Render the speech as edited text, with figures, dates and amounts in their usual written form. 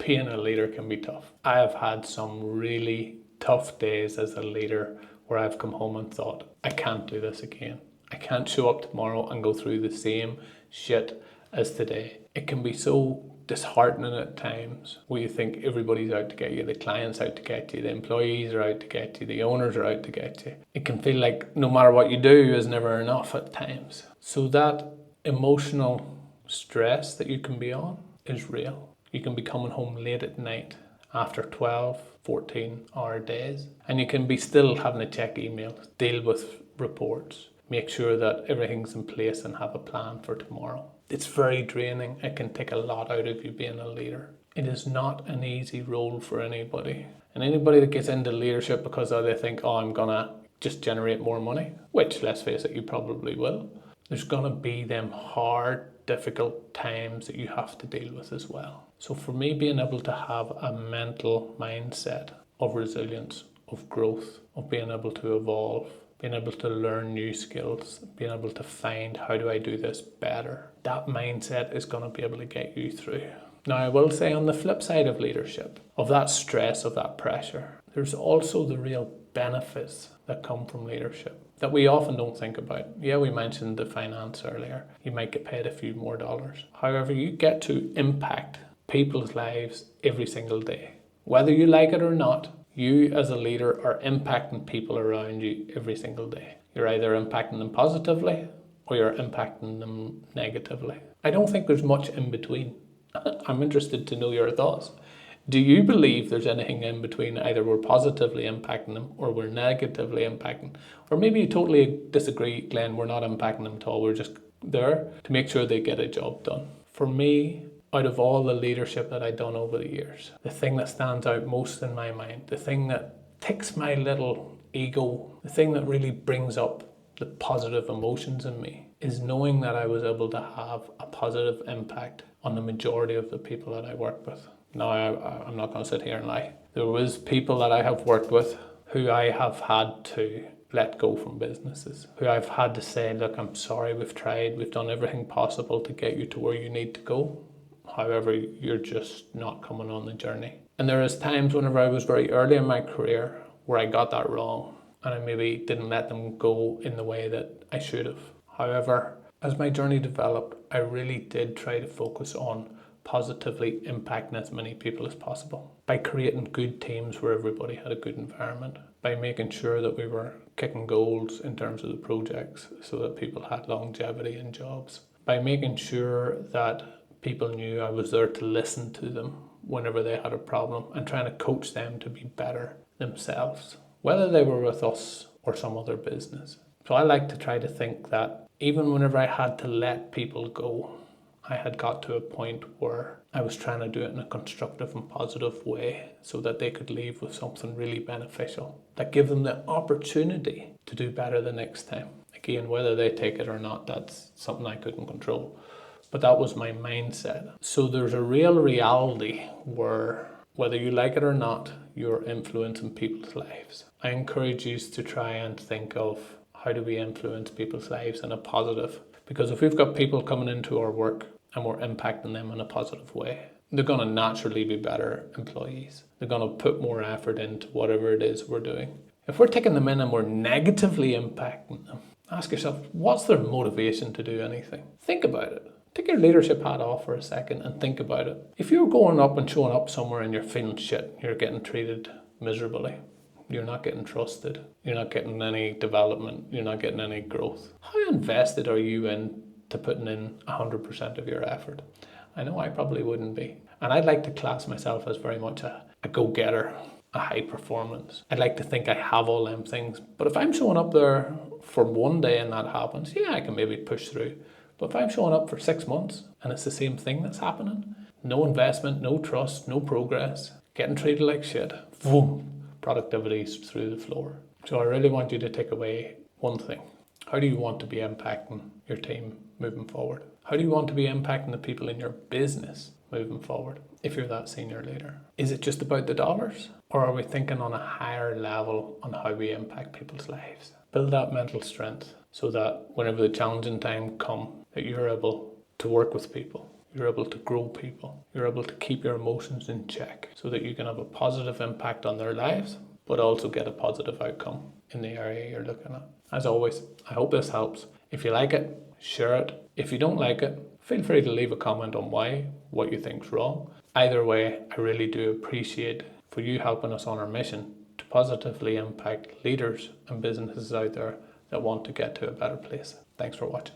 being a leader can be tough. I have had some really tough days as a leader where I've come home and thought, I can't do this again. I can't show up tomorrow and go through the same shit as today. It can be so disheartening at times where you think everybody's out to get you, the client's out to get you, the employees are out to get you, the owners are out to get you. It can feel like no matter what you do is never enough at times. So that emotional stress that you can be on is real. You can be coming home late at night after 12, 14-hour days, and you can be still having to check emails, deal with reports, make sure that everything's in place and have a plan for tomorrow. It's very draining. It can take a lot out of you being a leader. It is not an easy role for anybody. And anybody that gets into leadership because they think, I'm gonna just generate more money, which, let's face it, you probably will. There's gonna be them hard, difficult times that you have to deal with as well. So for me, being able to have a mental mindset of resilience, of growth, of being able to evolve, being able to learn new skills, being able to find how do I do this better, that mindset is going to be able to get you through. Now, I will say on the flip side of leadership, of that stress, of that pressure, there's also the real benefits that come from leadership that we often don't think about. Yeah, we mentioned the finance earlier. You might get paid a few more dollars. However, you get to impact people's lives every single day. Whether you like it or not, you as a leader are impacting people around you every single day. You're either impacting them positively or you're impacting them negatively. I don't think there's much in between. I'm interested to know your thoughts. Do you believe there's anything in between? Either we're positively impacting them or we're negatively impacting? Or maybe you totally disagree, Glenn, we're not impacting them at all. We're just there to make sure they get a job done. For me, out of all the leadership that I've done over the years, the thing that stands out most in my mind, the thing that ticks my little ego, the thing that really brings up the positive emotions in me is knowing that I was able to have a positive impact on the majority of the people that I work with. Now, I'm not going to sit here and lie. There was people that I have worked with who I have had to let go from businesses, who I've had to say, look, I'm sorry, we've tried, we've done everything possible to get you to where you need to go. However, you're just not coming on the journey. And there is times whenever I was very early in my career where I got that wrong and I maybe didn't let them go in the way that I should have. However, as my journey developed, I really did try to focus on positively impacting as many people as possible by creating good teams where everybody had a good environment, by making sure that we were kicking goals in terms of the projects so that people had longevity in jobs, by making sure that people knew I was there to listen to them whenever they had a problem and trying to coach them to be better themselves, whether they were with us or some other business. So I like to try to think that even whenever I had to let people go, I had got to a point where I was trying to do it in a constructive and positive way so that they could leave with something really beneficial that give them the opportunity to do better the next time. Again, whether they take it or not, that's something I couldn't control. But that was my mindset. So there's a real reality where whether you like it or not, you're influencing people's lives. I encourage you to try and think of how do we influence people's lives in a positive. Because if we've got people coming into our work and we're impacting them in a positive way, they're going to naturally be better employees. They're going to put more effort into whatever it is we're doing. If we're taking them in and we're negatively impacting them, ask yourself, what's their motivation to do anything? Think about it. Take your leadership hat off for a second and think about it. If you're going up and showing up somewhere and you're feeling shit, you're getting treated miserably, you're not getting trusted, you're not getting any development, you're not getting any growth, how invested are you in to putting in 100% of your effort? I know I probably wouldn't be. And I'd like to class myself as very much a go-getter, a high performance. I'd like to think I have all them things. But if I'm showing up there for one day and that happens, yeah, I can maybe push through. But if I'm showing up for 6 months and it's the same thing that's happening, no investment, no trust, no progress, getting treated like shit, boom, productivity's through the floor. So I really want you to take away one thing. How do you want to be impacting your team moving forward? How do you want to be impacting the people in your business moving forward if you're that senior leader? Is it just about the dollars? Or are we thinking on a higher level on how we impact people's lives? Build that mental strength so that whenever the challenging time comes, that you're able to work with people, you're able to grow people. You're able to keep your emotions in check so that you can have a positive impact on their lives, but also get a positive outcome in the area you're looking at. As always, I hope this helps. If you like it, share it. If you don't like it, feel free to leave a comment on why, what you think's wrong. Either way, I really do appreciate for you helping us on our mission to positively impact leaders and businesses out there that want to get to a better place. Thanks for watching.